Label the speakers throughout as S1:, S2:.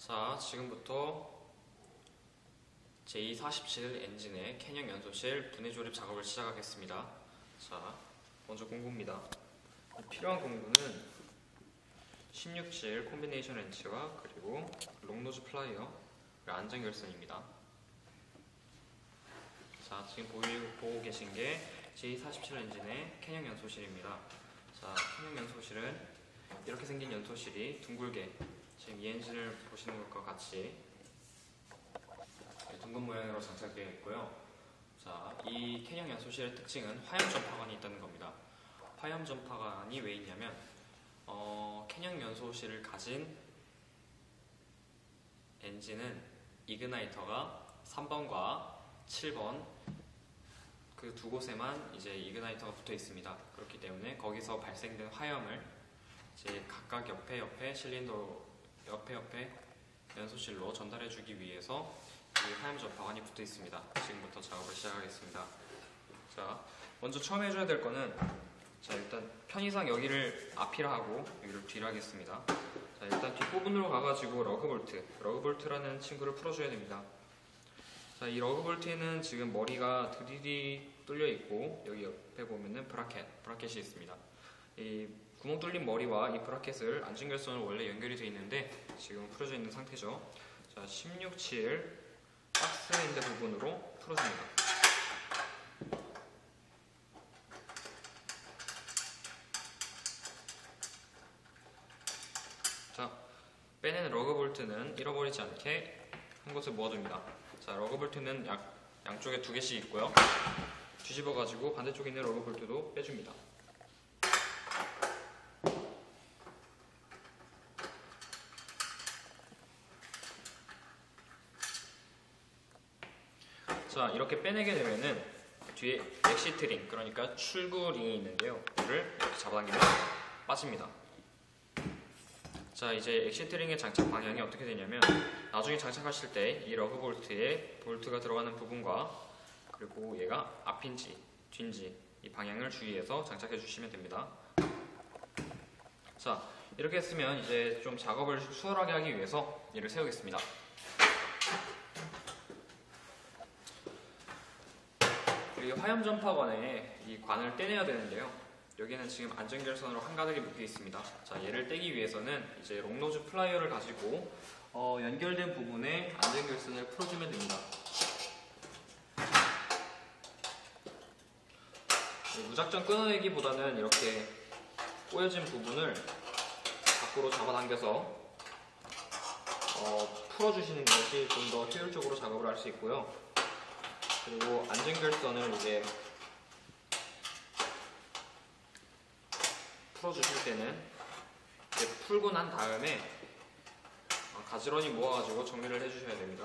S1: 자, 지금부터 제247 엔진의 캐년 연소실 분해 조립 작업을 시작하겠습니다. 자, 먼저 공구입니다. 필요한 공구는 16칠 콤비네이션 렌치와 그리고 롱노즈 플라이어, 안전결선입니다. 자, 지금 보고 계신 게 제247 엔진의 캐년 연소실입니다. 자, 캐년 연소실은 이렇게 생긴 연소실이 둥글게, 지금 이 엔진을 보시는 것과 같이 둥근 모양으로 장착되어 있고요. 자, 이 캐년 연소실의 특징은 화염 전파관이 있다는 겁니다. 화염 전파관이 왜 있냐면 캐년 연소실을 가진 엔진은 이그나이터가 3번과 7번 그 두 곳에만 이제 이그나이터가 붙어 있습니다. 그렇기 때문에 거기서 발생된 화염을 이제 각각 옆에 실린더 옆에 연소실로 전달해주기 위해서 이 화염 전파관이 붙어 있습니다. 지금부터 작업을 시작하겠습니다. 자, 먼저 처음 해줘야 될 거는, 자, 일단 편의상 여기를 앞이라 하고 여기를 뒤라 하겠습니다. 자, 일단 뒷부분으로 가가지고 러그볼트라는 친구를 풀어줘야 됩니다. 자, 이 러그볼트에는 지금 머리가 드디디 뚫려 있고 여기 옆에 보면은 브라켓이 있습니다. 이 구멍 뚫린 머리와 이 브라켓을 안전결선으로 원래 연결이 되어 있는데 지금 풀어져 있는 상태죠. 자, 16칠 박스엔드 부분으로 풀어줍니다. 자, 빼낸 러그볼트는 잃어버리지 않게 한 곳에 모아줍니다. 자, 러그볼트는 양쪽에 2개씩 있고요. 뒤집어가지고 반대쪽에 있는 러그볼트도 빼줍니다. 자, 이렇게 빼내게 되면은 뒤에 엑시트 링, 그러니까 출구 링이 있는데요. 이를 이렇게 잡아당기면 빠집니다. 자, 이제 엑시트 링의 장착 방향이 어떻게 되냐면, 나중에 장착하실 때 이 러그 볼트에 볼트가 들어가는 부분과 그리고 얘가 앞인지 뒤인지 이 방향을 주의해서 장착해 주시면 됩니다. 자, 이렇게 했으면 이제 좀 작업을 수월하게 하기 위해서 얘를 세우겠습니다. 이 화염 전파관에 이 관을 떼내야 되는데요. 여기는 지금 안전결선으로 한가득에 묶여 있습니다. 자, 얘를 떼기 위해서는 이제 롱노즈 플라이어를 가지고 연결된 부분에 안전결선을 풀어주면 됩니다. 무작정 끊어내기보다는 이렇게 꼬여진 부분을 밖으로 잡아당겨서 풀어주시는 것이 좀 더 효율적으로 작업을 할 수 있고요. 그리고 안전결선을 이제 풀어주실 때는 이제 풀고 난 다음에 가지런히 모아가지고 정리를 해주셔야 됩니다.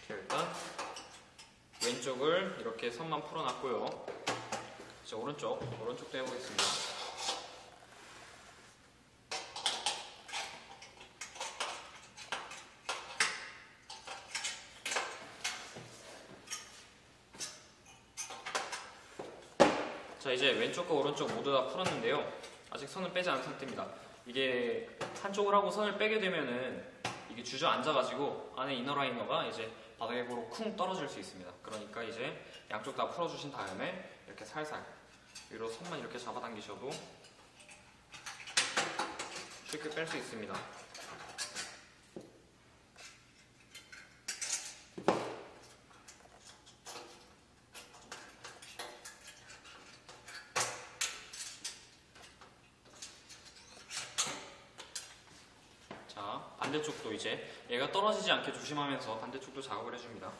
S1: 일단 왼쪽을 이렇게 선만 풀어놨고요. 이제 오른쪽도 해보겠습니다. 자, 이제 왼쪽과 오른쪽 모두 다 풀었는데요. 아직 선을 빼지 않은 상태입니다. 이게 한쪽을 하고 선을 빼게 되면은 이게 주저앉아가지고 안에 이너라이너가 이제 바닥으로 쿵 떨어질 수 있습니다. 그러니까 이제 양쪽 다 풀어주신 다음에 이렇게 살살 위로 손만 이렇게 잡아당기셔도 쉽게 뺄 수 있습니다. 자, 반대쪽도 이제 얘가 떨어지지 않게 조심하면서 반대쪽도 작업을 해줍니다.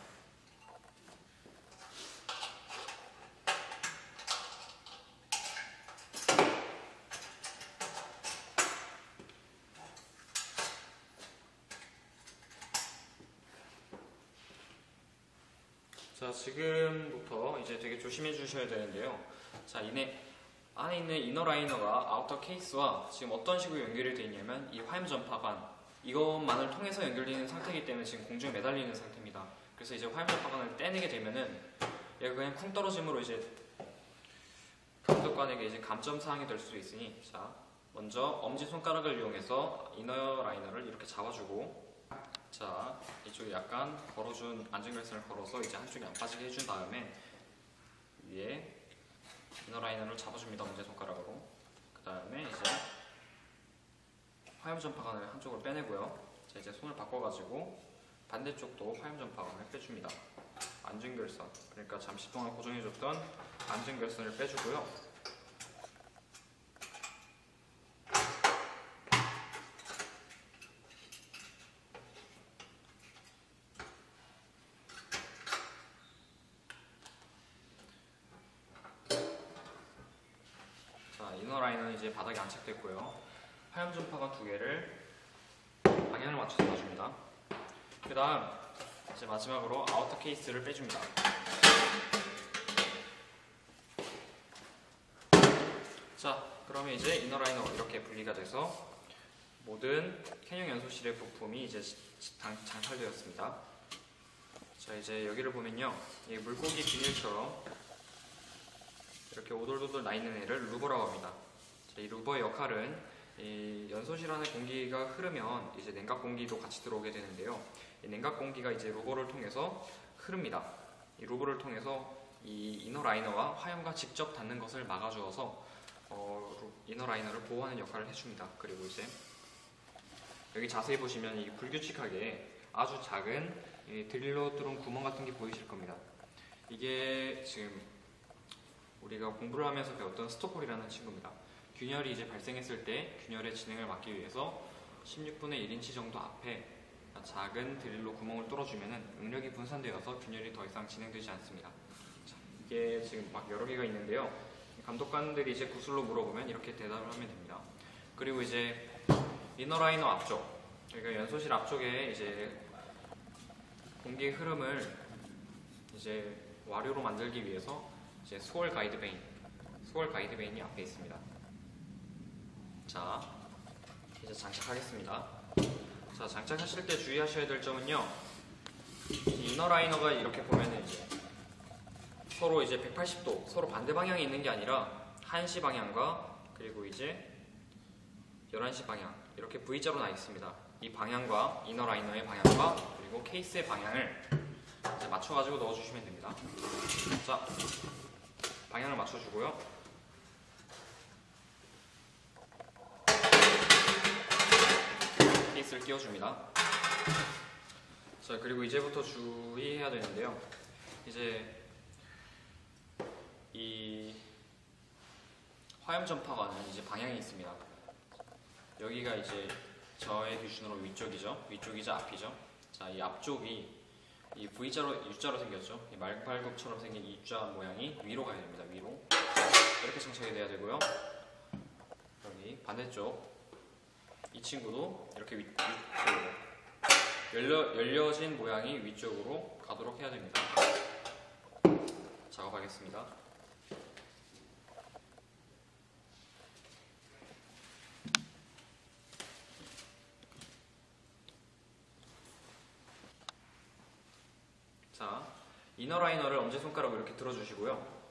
S1: 자, 지금부터 이제 되게 조심해 주셔야 되는데요. 자, 안에 있는 이너라이너가 아우터 케이스와 지금 어떤 식으로 연결이 되어 있냐면 이 화염 전파관 이것만을 통해서 연결되는 상태이기 때문에 지금 공중에 매달리는 상태입니다. 그래서 이제 화염 전파관을 떼내게 되면은 얘가 그냥 쿵 떨어짐으로 이제 감독관에게 이제 감점 사항이 될 수도 있으니, 자, 먼저 엄지 손가락을 이용해서 이너 라이너를 이렇게 잡아주고, 자, 이쪽에 약간 걸어준 안중결선을 걸어서 이제 한쪽이 안 빠지게 해준 다음에 위에 이너 라이너를 잡아줍니다. 엄지 손가락으로. 그 다음에 이제 화염 전파관을 한쪽으로 빼내고요. 자, 이제 손을 바꿔가지고 반대쪽도 화염 전파관을 빼줍니다. 안중결선, 그러니까 잠시 동안 고정해줬던 안중결선을 빼주고요. 자, 이너 라인은 이제 바닥에 안착됐고요. 화염 전파관 두 개를 방향을 맞춰서 놔줍니다. 그 다음 이제 마지막으로 아우터 케이스를 빼줍니다. 자, 그러면 이제 이너 라이너 이렇게 분리가 돼서 모든 캐년 연소실의 부품이 이제 장착되었습니다. 자, 이제 여기를 보면요, 이 물고기 비닐처럼 이렇게 오돌도돌 나 있는 애를 루버라고 합니다. 자, 이 루버의 역할은 이 연소실 안에 공기가 흐르면 이제 냉각 공기도 같이 들어오게 되는데요. 이 냉각 공기가 이제 루버를 통해서 흐릅니다. 이 루버를 통해서 이 이너 라이너와 화염과 직접 닿는 것을 막아주어서 이너 라이너를 보호하는 역할을 해줍니다. 그리고 이제 여기 자세히 보시면 이 불규칙하게 아주 작은 드릴로 뚫은 구멍 같은 게 보이실 겁니다. 이게 지금 우리가 공부를 하면서 배웠던 스토폴이라는 친구입니다. 균열이 이제 발생했을 때 균열의 진행을 막기 위해서 16분의 1인치 정도 앞에 작은 드릴로 구멍을 뚫어주면 응력이 분산되어서 균열이 더 이상 진행되지 않습니다. 자, 이게 지금 막 여러 개가 있는데요. 감독관들이 이제 구슬로 물어보면 이렇게 대답을 하면 됩니다. 그리고 이제 이너 라이너 앞쪽, 그러니까 연소실 앞쪽에 이제 공기 흐름을 이제 와류로 만들기 위해서 이제 스월 가이드베인이 앞에 있습니다. 자, 이제 장착하겠습니다. 자, 장착하실 때 주의하셔야 될 점은요, 이 이너 라이너가 이렇게 보면은 이제 서로 이제 180도 서로 반대 방향에 있는 게 아니라 1시 방향과 그리고 이제 11시 방향 이렇게 V자로 나 있습니다. 이 방향과 이너 라이너의 방향과 그리고 케이스의 방향을 이제 맞춰가지고 넣어주시면 됩니다. 자, 방향을 맞춰주고요. 케이스를 끼워줍니다. 자, 그리고 이제부터 주의해야 되는데요. 이제 이 화염 전파관은 이제 방향이 있습니다. 여기가 이제 저의 기준으로 위쪽이죠. 위쪽이자 앞이죠. 자, 이 앞쪽이 이 V자로, U자로 생겼죠. 이 말발굽처럼 생긴 이 U자 모양이 위로 가야 됩니다. 위로. 이렇게 장착이 돼야 되고요. 여기 반대쪽 이 친구도 이렇게 위쪽으로 열려진 모양이 위쪽으로 가도록 해야 됩니다. 작업하겠습니다. 자, 이너 라이너를 엄지손가락으로 이렇게 들어주시고요.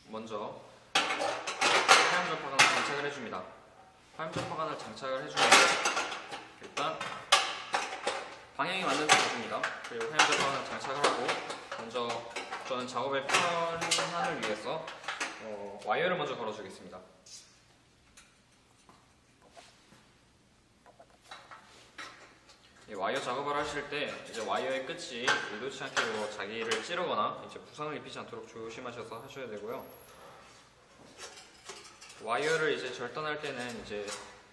S1: 먼저 화염 전파관을 장착을 해줍니다. 화염 전파관을 장착을 해주면 일단 방향이 맞는 데 놔줍니다. 그리고 화염 전파관을 장착을 하고 먼저 저는 작업의 편안을 위해서 와이어를 먼저 걸어주겠습니다. 와이어 작업을 하실 때 이제 와이어의 끝이 의도치 않게 자기를 찌르거나 이제 부상을 입히지 않도록 조심하셔서 하셔야 되고요. 와이어를 이제 절단할 때는 이제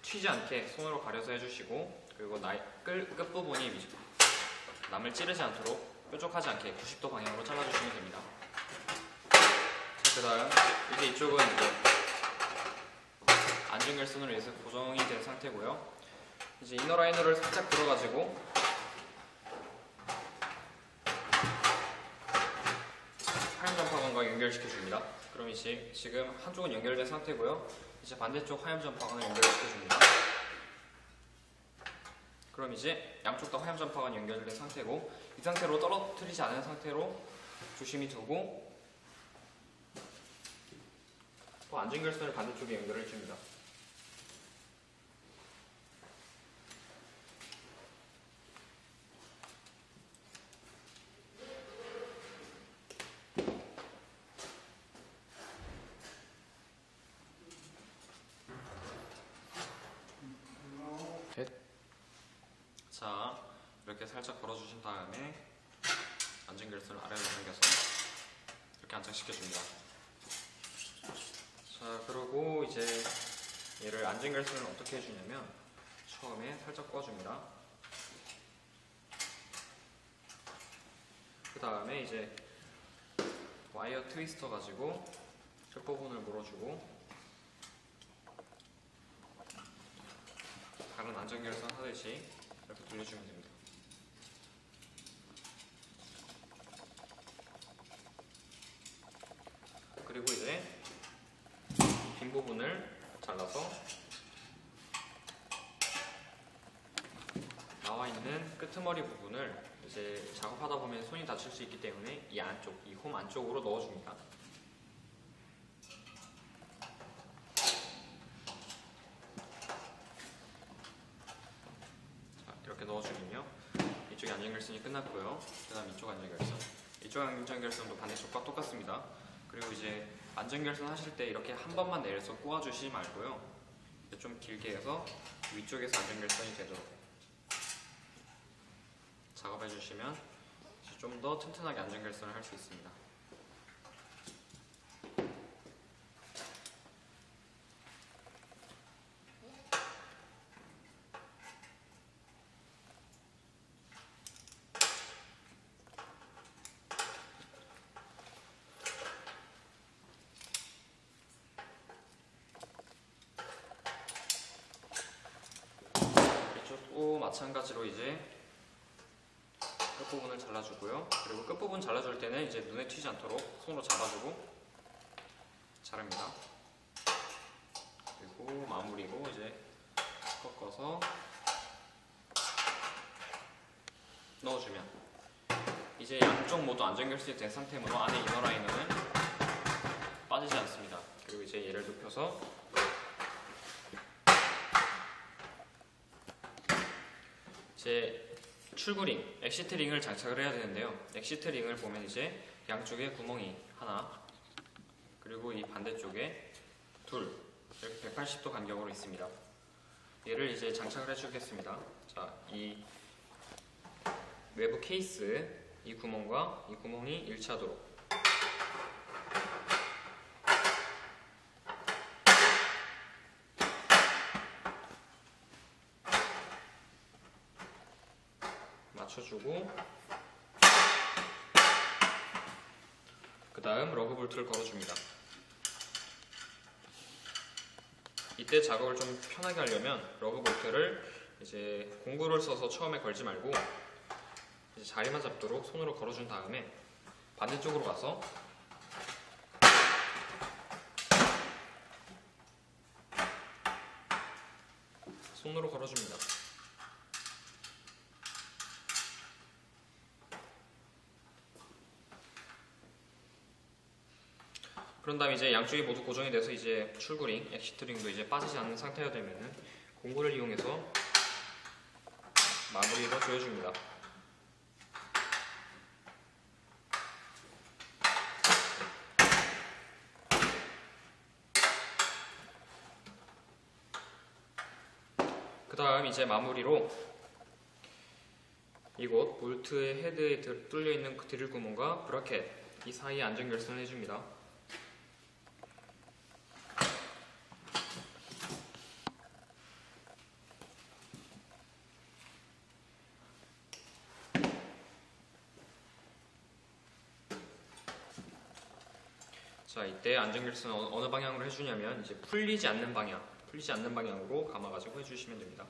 S1: 튀지 않게 손으로 가려서 해주시고, 그리고 끝부분이 남을 찌르지 않도록 뾰족하지 않게 90도 방향으로 잘라주시면 됩니다. 그 다음 이제 이쪽은 이제 안중결선으로 해서 고정이 된 상태고요. 이제 이너 라이너를 살짝 들어가지고 화염 전파관과 연결시켜 줍니다. 그럼 이제 지금 한쪽은 연결된 상태고요. 이제 반대쪽 화염 전파관을 연결시켜 줍니다. 그럼 이제 양쪽 다 화염 전파관이 연결된 상태고, 이 상태로 떨어뜨리지 않은 상태로 조심히 두고 또 안전결선을 반대쪽에 연결을 해줍니다. 자, 이렇게 살짝 걸어주신 다음에 안전결선을 아래로 당겨서 이렇게 안착시켜줍니다. 자, 그리고 이제 얘를 안전결선을 어떻게 해주냐면 처음에 살짝 꺼줍니다. 그 다음에 이제 와이어 트위스터 가지고 끝부분을 물어주고 다른 안전결선 하듯이 이렇게 돌려주면 됩니다. 그리고 이제 빈 부분을 잘라서 나와 있는 끄트머리 부분을 이제 작업하다 보면 손이 다칠 수 있기 때문에 이 안쪽, 이 홈 안쪽으로 넣어줍니다. 자, 이렇게 넣어주면요. 이쪽이 안전결선이 끝났고요. 그 다음 이쪽 안전결선. 이쪽 안전결선도 반대쪽과 똑같습니다. 그리고 이제 안전결선 하실 때 이렇게 한 번만 내려서 꼬아주시지 말고요. 좀 길게 해서 위쪽에서 안전결선이 되도록 작업해 주시면 좀 더 튼튼하게 안전결선을 할 수 있습니다. 이쪽도 마찬가지로 이제 끝부분을 잘라주고요. 그리고 끝부분 잘라줄 때는 이제 눈에 튀지 않도록 손으로 잡아주고 자릅니다. 그리고 마무리로 이제 꺾어서 넣어주면 이제 양쪽 모두 안전결선이 된 상태로 안에 이너라이너는 빠지지 않습니다. 그리고 이제 얘를 눕혀서 이제 출구링, 엑시트링을 장착을 해야 되는데요. 엑시트링을 보면 이제 양쪽에 구멍이 하나, 그리고 이 반대쪽에 둘, 이렇게 180도 간격으로 있습니다. 얘를 이제 장착을 해주겠습니다. 자, 이 외부 케이스, 이 구멍과 이 구멍이 일치하도록 맞춰주고 그 다음 러그 볼트를 걸어줍니다. 이때 작업을 좀 편하게 하려면 러그 볼트를 이제 공구를 써서 처음에 걸지 말고 이제 자리만 잡도록 손으로 걸어준 다음에 반대쪽으로 가서 손으로 걸어줍니다. 그런 다음에 이제 양쪽이 모두 고정이 돼서 이제 출구링, 엑시트링도 이제 빠지지 않는 상태가 되면은 공구를 이용해서 마무리로 조여줍니다. 그 다음 이제 마무리로 이곳 볼트의 헤드에 뚫려있는 그 드릴 구멍과 브라켓 이 사이에 안전결선을 해줍니다. 자, 이때 안전결선 어느 방향으로 해주냐면 이제 풀리지 않는 방향으로 감아가지고 해주시면 됩니다.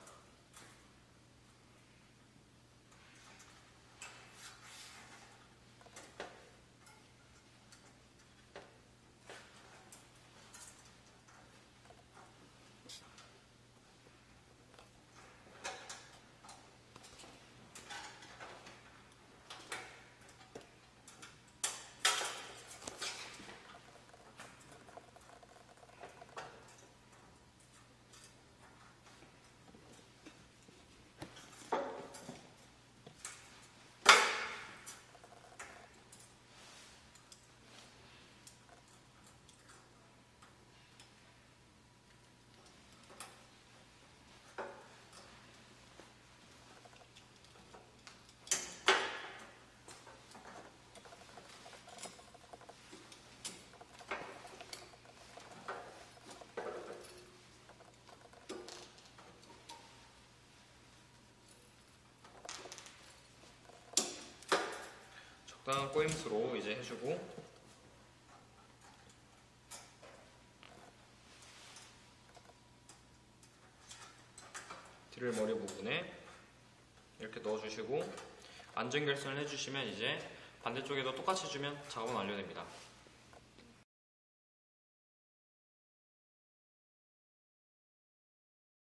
S1: 적당한 꼬임수로 이제 해주고, 드릴 머리 부분에 이렇게 넣어주시고 안전 결선을 해주시면 이제 반대쪽에도 똑같이 해주면 작업은 완료됩니다.